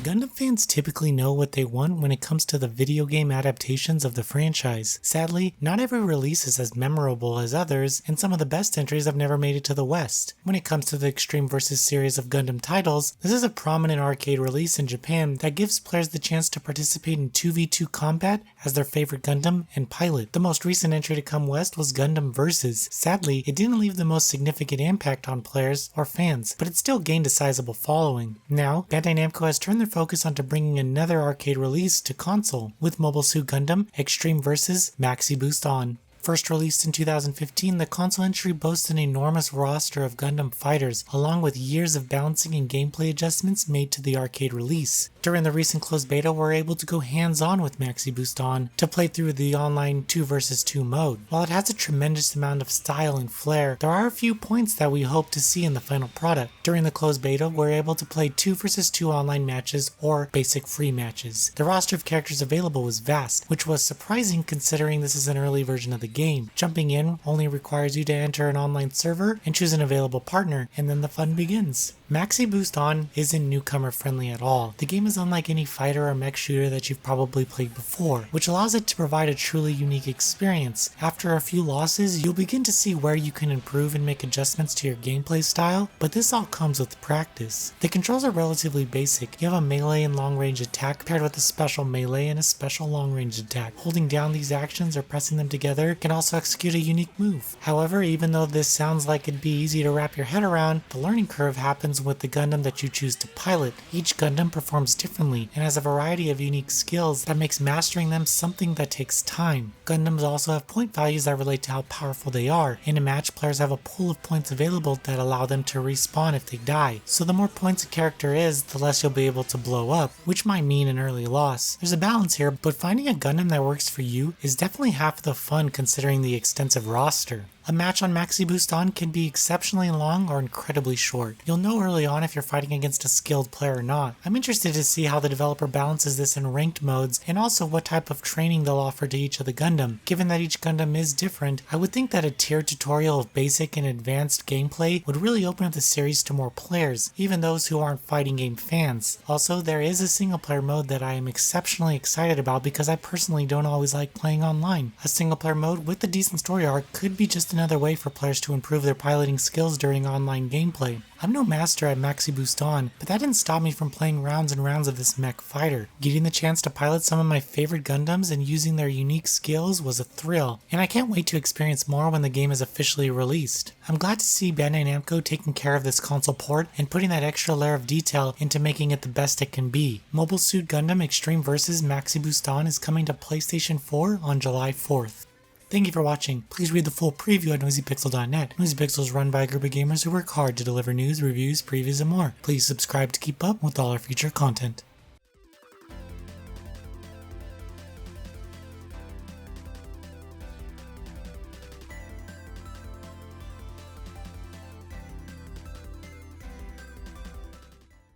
Gundam fans typically know what they want when it comes to the video game adaptations of the franchise. Sadly, not every release is as memorable as others, and some of the best entries have never made it to the West. When it comes to the Extreme Versus series of Gundam titles, this is a prominent arcade release in Japan that gives players the chance to participate in 2v2 combat as their favorite Gundam and pilot. The most recent entry to come west was Gundam Versus. Sadly, it didn't leave the most significant impact on players or fans, but it still gained a sizable following. Now, Bandai Namco has turned their focus onto bringing another arcade release to console, with Mobile Suit Gundam Extreme Versus Maxi Boost On. First released in 2015, the console entry boasts an enormous roster of Gundam fighters, along with years of balancing and gameplay adjustments made to the arcade release. During the recent closed beta, we're able to go hands-on with Maxi Boost On to play through the online 2 vs 2 mode. While it has a tremendous amount of style and flair, there are a few points that we hope to see in the final product. During the closed beta, we're able to play 2 vs 2 online matches or basic free matches. The roster of characters available was vast, which was surprising considering this is an early version of the game. Jumping in only requires you to enter an online server and choose an available partner, and then the fun begins. Maxi Boost On isn't newcomer friendly at all. The game is unlike any fighter or mech shooter that you've probably played before, which allows it to provide a truly unique experience. After a few losses, you'll begin to see where you can improve and make adjustments to your gameplay style, but this all comes with practice. The controls are relatively basic. You have a melee and long range attack paired with a special melee and a special long range attack. Holding down these actions or pressing them together can also execute a unique move. However, even though this sounds like it'd be easy to wrap your head around, the learning curve happens with the Gundam that you choose to pilot. Each Gundam performs differently and has a variety of unique skills that makes mastering them something that takes time. Gundams also have point values that relate to how powerful they are. In a match, players have a pool of points available that allow them to respawn if they die. So the more points a character is, the less you'll be able to blow up, which might mean an early loss. There's a balance here, but finding a Gundam that works for you is definitely half the fun considering the extensive roster. A match on Maxi Boost On can be exceptionally long or incredibly short. You'll know early on if you're fighting against a skilled player or not. I'm interested to see how the developer balances this in ranked modes and also what type of training they'll offer to each of the Gundam. Given that each Gundam is different, I would think that a tiered tutorial of basic and advanced gameplay would really open up the series to more players, even those who aren't fighting game fans. Also, there is a single player mode that I am exceptionally excited about because I personally don't always like playing online. A single player mode with a decent story arc could be just another way for players to improve their piloting skills during online gameplay. I'm no master at Maxi Boost On, but that didn't stop me from playing rounds and rounds of this mech fighter. Getting the chance to pilot some of my favorite Gundams and using their unique skills was a thrill, and I can't wait to experience more when the game is officially released. I'm glad to see Bandai Namco taking care of this console port and putting that extra layer of detail into making it the best it can be. Mobile Suit Gundam Extreme Versus Maxi Boost On is coming to PlayStation 4 on July 4th. Thank you for watching. Please read the full preview at NoisyPixel.net. NoisyPixel is run by a group of gamers who work hard to deliver news, reviews, previews, and more. Please subscribe to keep up with all our future content.